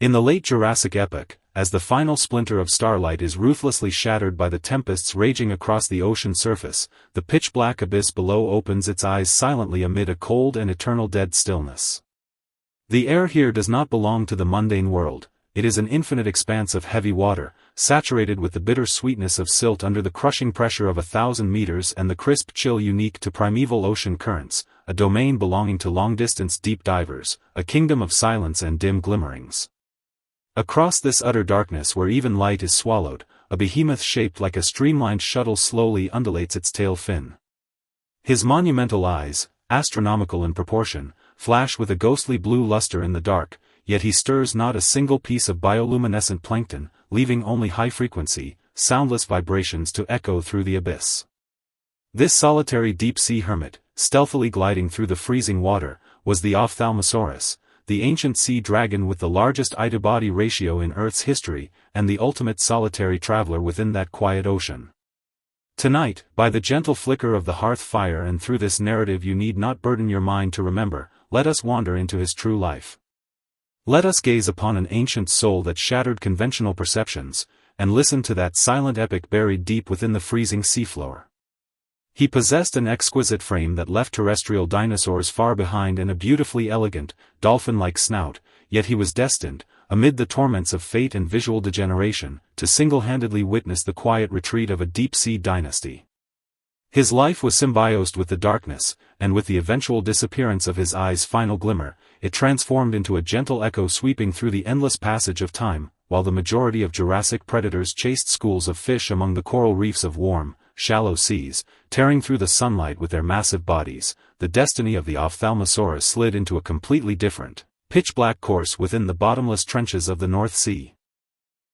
In the late Jurassic epoch, as the final splinter of starlight is ruthlessly shattered by the tempests raging across the ocean surface, the pitch-black abyss below opens its eyes silently amid a cold and eternal dead stillness. The air here does not belong to the mundane world. It is an infinite expanse of heavy water, saturated with the bitter sweetness of silt under the crushing pressure of 1,000 meters and the crisp chill unique to primeval ocean currents, a domain belonging to long-distance deep divers, a kingdom of silence and dim glimmerings. Across this utter darkness where even light is swallowed, a behemoth shaped like a streamlined shuttle slowly undulates its tail fin. His monumental eyes, astronomical in proportion, flash with a ghostly blue luster in the dark, yet he stirs not a single piece of bioluminescent plankton, leaving only high-frequency, soundless vibrations to echo through the abyss. This solitary deep-sea hermit, stealthily gliding through the freezing water, was the Ophthalmosaurus, the ancient sea dragon with the largest eye-to-body ratio in Earth's history, and the ultimate solitary traveler within that quiet ocean. Tonight, by the gentle flicker of the hearth fire and through this narrative you need not burden your mind to remember, let us wander into his true life. Let us gaze upon an ancient soul that shattered conventional perceptions, and listen to that silent epic buried deep within the freezing seafloor. He possessed an exquisite frame that left terrestrial dinosaurs far behind and a beautifully elegant, dolphin-like snout, yet he was destined, amid the torments of fate and visual degeneration, to single-handedly witness the quiet retreat of a deep-sea dynasty. His life was symbiosed with the darkness, and with the eventual disappearance of his eye's final glimmer, it transformed into a gentle echo sweeping through the endless passage of time, while the majority of Jurassic predators chased schools of fish among the coral reefs of warm, shallow seas, tearing through the sunlight with their massive bodies. The destiny of the Ophthalmosaurus slid into a completely different, pitch-black course within the bottomless trenches of the North Sea.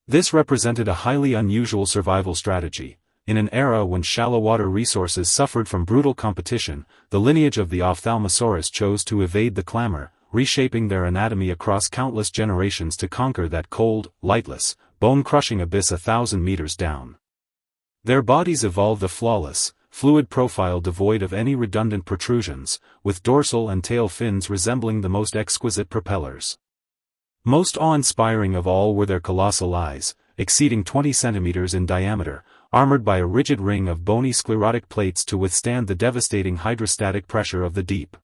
This represented a highly unusual survival strategy. In an era when shallow water resources suffered from brutal competition, the lineage of the Ophthalmosaurus chose to evade the clamor, reshaping their anatomy across countless generations to conquer that cold, lightless, bone-crushing abyss 1,000 meters down. Their bodies evolved a flawless, fluid profile devoid of any redundant protrusions, with dorsal and tail fins resembling the most exquisite propellers. Most awe-inspiring of all were their colossal eyes, exceeding 20 centimeters in diameter, armored by a rigid ring of bony sclerotic plates to withstand the devastating hydrostatic pressure of the deep.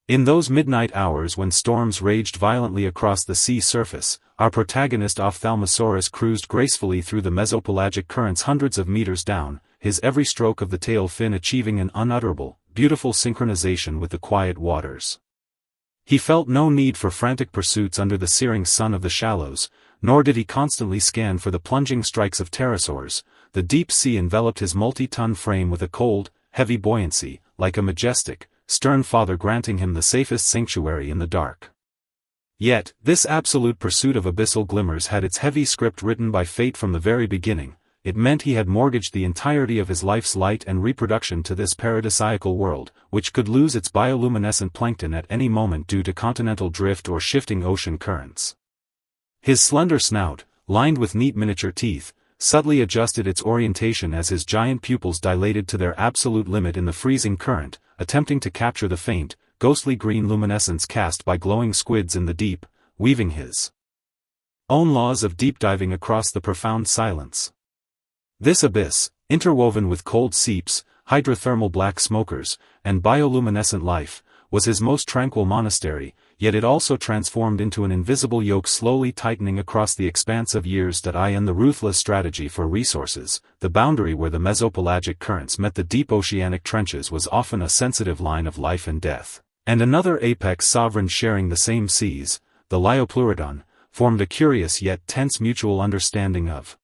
In those midnight hours when storms raged violently across the sea surface, our protagonist Ophthalmosaurus cruised gracefully through the mesopelagic currents hundreds of meters down, his every stroke of the tail fin achieving an unutterable, beautiful synchronization with the quiet waters. He felt no need for frantic pursuits under the searing sun of the shallows, nor did he constantly scan for the plunging strikes of pterosaurs. The deep sea enveloped his multi-ton frame with a cold, heavy buoyancy, like a majestic, stern father granting him the safest sanctuary in the dark. Yet, this absolute pursuit of abyssal glimmers had its heavy script written by fate from the very beginning. It meant he had mortgaged the entirety of his life's light and reproduction to this paradisiacal world, which could lose its bioluminescent plankton at any moment due to continental drift or shifting ocean currents. His slender snout, lined with neat miniature teeth, subtly adjusted its orientation as his giant pupils dilated to their absolute limit in the freezing current, attempting to capture the faint, ghostly green luminescence cast by glowing squids in the deep, weaving his own laws of deep diving across the profound silence. This abyss, interwoven with cold seeps, hydrothermal black smokers, and bioluminescent life, was his most tranquil monastery, yet it also transformed into an invisible yoke slowly tightening across the expanse of years that and the ruthless strategy for resources. The boundary where the mesopelagic currents met the deep oceanic trenches was often a sensitive line of life and death, and another apex sovereign sharing the same seas, the Liopleurodon, formed a curious yet tense mutual understanding of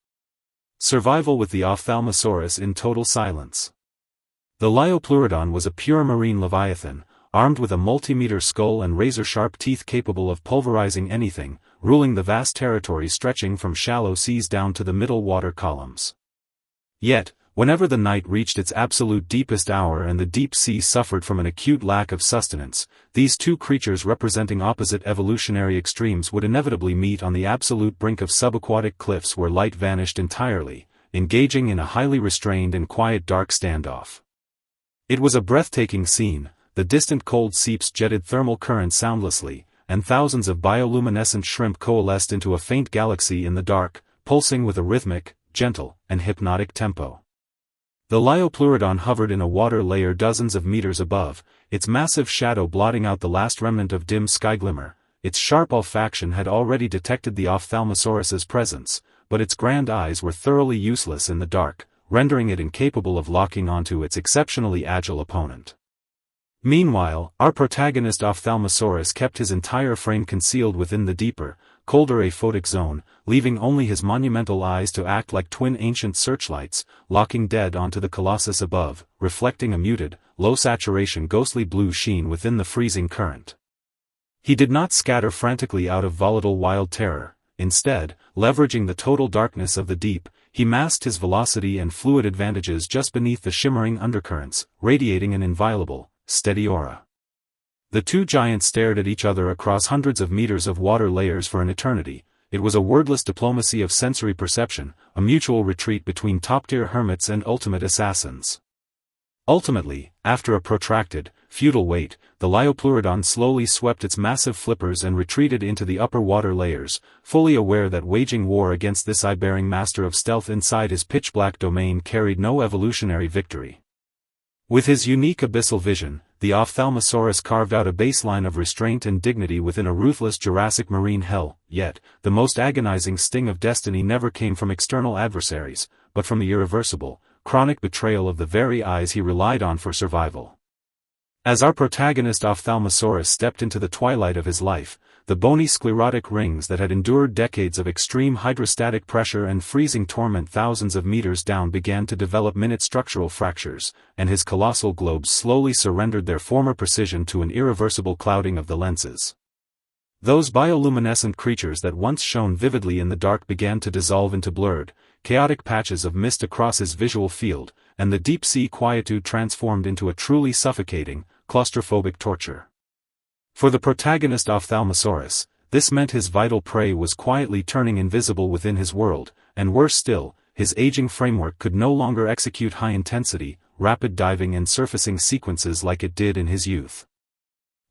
survival with the Ophthalmosaurus in total silence. The Liopleurodon was a pure marine leviathan, armed with a multi-meter skull and razor-sharp teeth capable of pulverizing anything, ruling the vast territory stretching from shallow seas down to the middle water columns. Yet, whenever the night reached its absolute deepest hour and the deep sea suffered from an acute lack of sustenance, these two creatures representing opposite evolutionary extremes would inevitably meet on the absolute brink of subaquatic cliffs where light vanished entirely, engaging in a highly restrained and quiet dark standoff. It was a breathtaking scene. The distant cold seeps jetted thermal currents soundlessly, and thousands of bioluminescent shrimp coalesced into a faint galaxy in the dark, pulsing with a rhythmic, gentle, and hypnotic tempo. The Liopleurodon hovered in a water layer dozens of meters above, its massive shadow blotting out the last remnant of dim sky glimmer. Its sharp olfaction had already detected the Ophthalmosaurus's presence, but its grand eyes were thoroughly useless in the dark, rendering it incapable of locking onto its exceptionally agile opponent. Meanwhile, our protagonist Ophthalmosaurus kept his entire frame concealed within the deeper, colder aphotic zone, leaving only his monumental eyes to act like twin ancient searchlights, locking dead onto the colossus above, reflecting a muted, low-saturation ghostly blue sheen within the freezing current. He did not scatter frantically out of volatile wild terror. Instead, leveraging the total darkness of the deep, he masked his velocity and fluid advantages just beneath the shimmering undercurrents, radiating an inviolable, steady aura. The two giants stared at each other across hundreds of meters of water layers for an eternity. It was a wordless diplomacy of sensory perception, a mutual retreat between top-tier hermits and ultimate assassins. Ultimately, after a protracted, futile wait, the Liopleurodon slowly swept its massive flippers and retreated into the upper water layers, fully aware that waging war against this eye-bearing master of stealth inside his pitch-black domain carried no evolutionary victory. With his unique abyssal vision, the Ophthalmosaurus carved out a baseline of restraint and dignity within a ruthless Jurassic marine hell, yet, the most agonizing sting of destiny never came from external adversaries, but from the irreversible, chronic betrayal of the very eyes he relied on for survival. As our protagonist Ophthalmosaurus stepped into the twilight of his life, the bony sclerotic rings that had endured decades of extreme hydrostatic pressure and freezing torment thousands of meters down began to develop minute structural fractures, and his colossal globes slowly surrendered their former precision to an irreversible clouding of the lenses. Those bioluminescent creatures that once shone vividly in the dark began to dissolve into blurred, chaotic patches of mist across his visual field, and the deep-sea quietude transformed into a truly suffocating, claustrophobic torture. For the protagonist Ophthalmosaurus, this meant his vital prey was quietly turning invisible within his world, and worse still, his aging framework could no longer execute high-intensity, rapid diving and surfacing sequences like it did in his youth.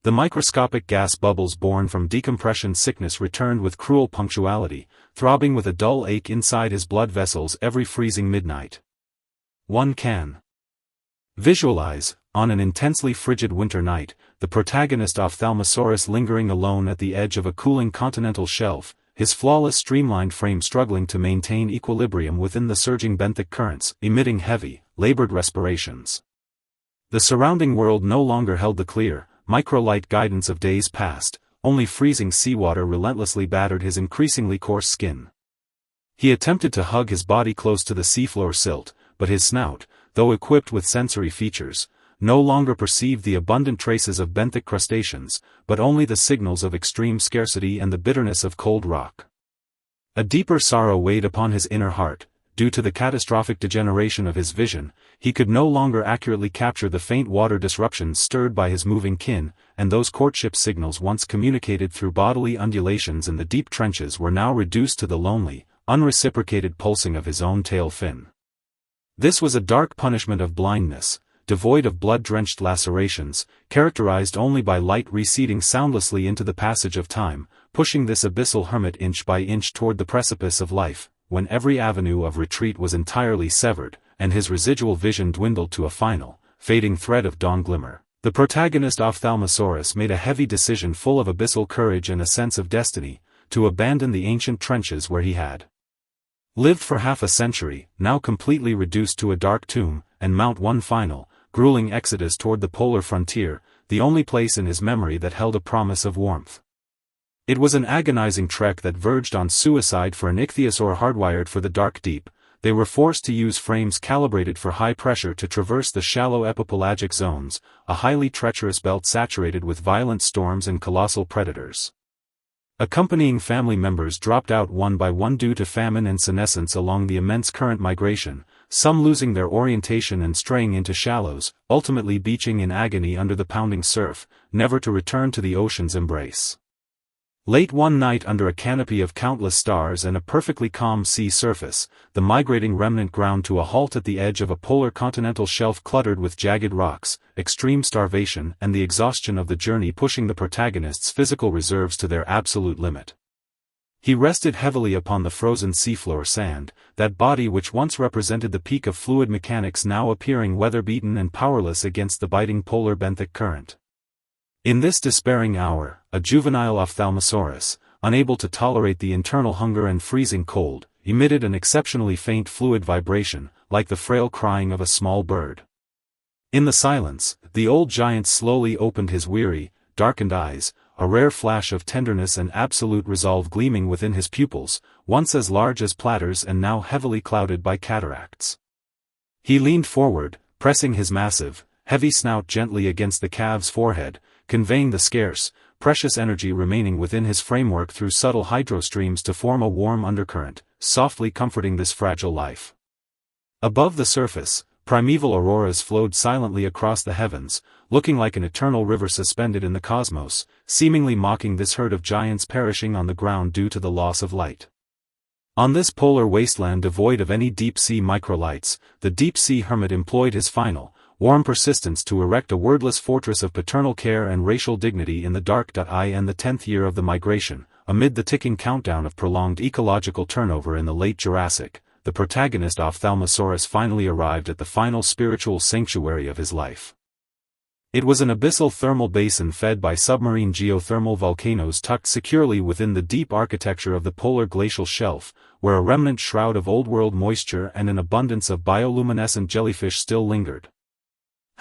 The microscopic gas bubbles born from decompression sickness returned with cruel punctuality, throbbing with a dull ache inside his blood vessels every freezing midnight. One can visualize, on an intensely frigid winter night, the protagonist Ophthalmosaurus lingering alone at the edge of a cooling continental shelf, his flawless streamlined frame struggling to maintain equilibrium within the surging benthic currents, emitting heavy, labored respirations. The surrounding world no longer held the clear, microlight guidance of days past, only freezing seawater relentlessly battered his increasingly coarse skin. He attempted to hug his body close to the seafloor silt, but his snout, though equipped with sensory features, no longer perceived the abundant traces of benthic crustaceans, but only the signals of extreme scarcity and the bitterness of cold rock. A deeper sorrow weighed upon his inner heart. Due to the catastrophic degeneration of his vision, he could no longer accurately capture the faint water disruptions stirred by his moving kin, and those courtship signals once communicated through bodily undulations in the deep trenches were now reduced to the lonely, unreciprocated pulsing of his own tail fin. This was a dark punishment of blindness, devoid of blood-drenched lacerations, characterized only by light receding soundlessly into the passage of time, pushing this abyssal hermit inch by inch toward the precipice of life, when every avenue of retreat was entirely severed, and his residual vision dwindled to a final, fading thread of dawn glimmer. The protagonist Ophthalmosaurus made a heavy decision full of abyssal courage and a sense of destiny, to abandon the ancient trenches where he had lived for half a century, now completely reduced to a dark tomb, and mount one final, grueling exodus toward the polar frontier, the only place in his memory that held a promise of warmth. It was an agonizing trek that verged on suicide for an ichthyosaur hardwired for the dark deep. They were forced to use frames calibrated for high pressure to traverse the shallow epipelagic zones, a highly treacherous belt saturated with violent storms and colossal predators. Accompanying family members dropped out one by one due to famine and senescence along the immense current migration, some losing their orientation and straying into shallows, ultimately beaching in agony under the pounding surf, never to return to the ocean's embrace. Late one night under a canopy of countless stars and a perfectly calm sea surface, the migrating remnant ground to a halt at the edge of a polar continental shelf cluttered with jagged rocks, extreme starvation and the exhaustion of the journey pushing the protagonist's physical reserves to their absolute limit. He rested heavily upon the frozen seafloor sand, that body which once represented the peak of fluid mechanics now appearing weather-beaten and powerless against the biting polar benthic current. In this despairing hour, a juvenile ophthalmosaurus, unable to tolerate the internal hunger and freezing cold, emitted an exceptionally faint fluid vibration, like the frail crying of a small bird. In the silence, the old giant slowly opened his weary, darkened eyes, a rare flash of tenderness and absolute resolve gleaming within his pupils, once as large as platters and now heavily clouded by cataracts. He leaned forward, pressing his massive, heavy snout gently against the calf's forehead, conveying the scarce, precious energy remaining within his framework through subtle hydrostreams to form a warm undercurrent, softly comforting this fragile life. Above the surface, primeval auroras flowed silently across the heavens, looking like an eternal river suspended in the cosmos, seemingly mocking this herd of giants perishing on the ground due to the loss of light. On this polar wasteland devoid of any deep-sea microlights, the deep-sea hermit employed his final, warm persistence to erect a wordless fortress of paternal care and racial dignity in the dark. In the 10th year of the migration, amid the ticking countdown of prolonged ecological turnover in the late Jurassic, the protagonist Ophthalmosaurus finally arrived at the final spiritual sanctuary of his life. It was an abyssal thermal basin fed by submarine geothermal volcanoes tucked securely within the deep architecture of the polar glacial shelf, where a remnant shroud of old-world moisture and an abundance of bioluminescent jellyfish still lingered.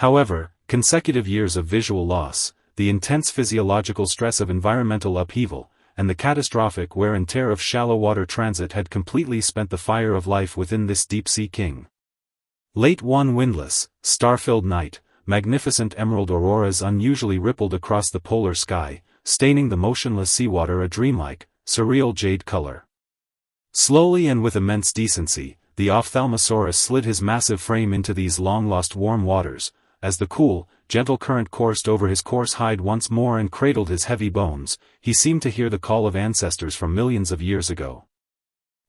However, consecutive years of visual loss, the intense physiological stress of environmental upheaval, and the catastrophic wear and tear of shallow water transit had completely spent the fire of life within this deep-sea king. Late one windless, star-filled night, magnificent emerald auroras unusually rippled across the polar sky, staining the motionless seawater a dreamlike, surreal jade color. Slowly and with immense decency, the Ophthalmosaurus slid his massive frame into these long-lost warm waters. As the cool, gentle current coursed over his coarse hide once more and cradled his heavy bones, he seemed to hear the call of ancestors from millions of years ago.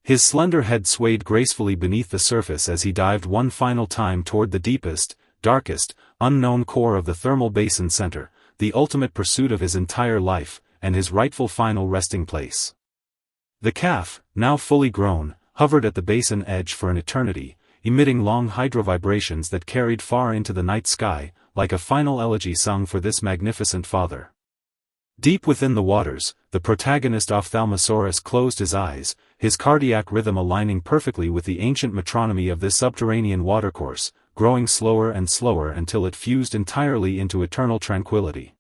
His slender head swayed gracefully beneath the surface as he dived one final time toward the deepest, darkest, unknown core of the thermal basin center, the ultimate pursuit of his entire life, and his rightful final resting place. The calf, now fully grown, hovered at the basin edge for an eternity, emitting long hydrovibrations that carried far into the night sky, like a final elegy sung for this magnificent father. Deep within the waters, the protagonist Ophthalmosaurus closed his eyes, his cardiac rhythm aligning perfectly with the ancient metronomy of this subterranean watercourse, growing slower and slower until it fused entirely into eternal tranquility.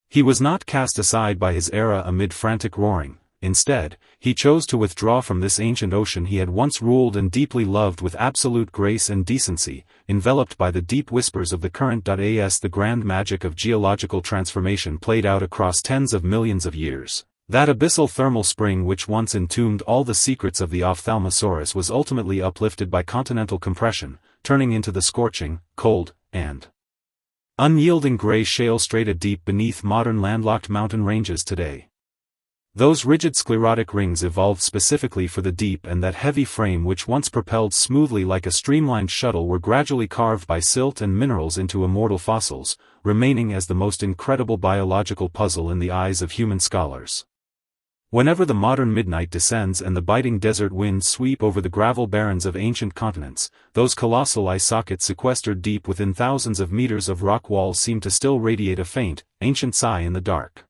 He was not cast aside by his era amid frantic roaring. Instead, he chose to withdraw from this ancient ocean he had once ruled and deeply loved with absolute grace and decency, enveloped by the deep whispers of the current. As the grand magic of geological transformation played out across tens of millions of years, that abyssal thermal spring which once entombed all the secrets of the Ophthalmosaurus was ultimately uplifted by continental compression, turning into the scorching, cold, and unyielding gray shale strata deep beneath modern landlocked mountain ranges today. Those rigid sclerotic rings evolved specifically for the deep, and that heavy frame which once propelled smoothly like a streamlined shuttle were gradually carved by silt and minerals into immortal fossils, remaining as the most incredible biological puzzle in the eyes of human scholars. Whenever the modern midnight descends and the biting desert winds sweep over the gravel barrens of ancient continents, those colossal eye sockets sequestered deep within thousands of meters of rock walls seem to still radiate a faint, ancient sigh in the dark.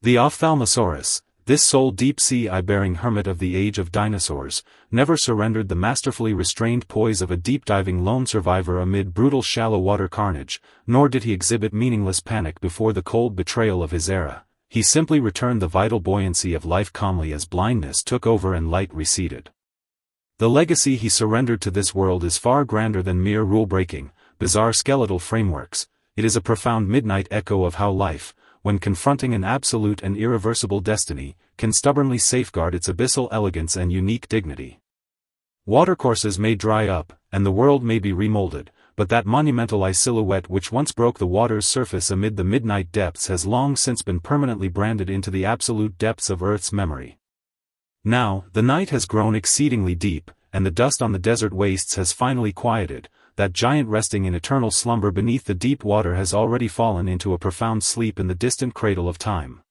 The Ophthalmosaurus, this sole deep-sea eye-bearing hermit of the age of dinosaurs, never surrendered the masterfully restrained poise of a deep-diving lone survivor amid brutal shallow-water carnage, nor did he exhibit meaningless panic before the cold betrayal of his era. He simply returned the vital buoyancy of life calmly as blindness took over and light receded. The legacy he surrendered to this world is far grander than mere rule-breaking, bizarre skeletal frameworks. It is a profound midnight echo of how life, when confronting an absolute and irreversible destiny, can stubbornly safeguard its abyssal elegance and unique dignity. Watercourses may dry up, and the world may be remolded, but that monumental ice silhouette which once broke the water's surface amid the midnight depths has long since been permanently branded into the absolute depths of Earth's memory. Now, the night has grown exceedingly deep, and the dust on the desert wastes has finally quieted. That giant resting in eternal slumber beneath the deep water has already fallen into a profound sleep in the distant cradle of time.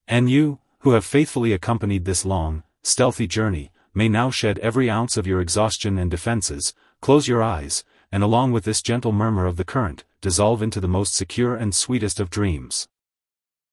And you, who have faithfully accompanied this long, stealthy journey, may now shed every ounce of your exhaustion and defenses, close your eyes, and along with this gentle murmur of the current, dissolve into the most secure and sweetest of dreams.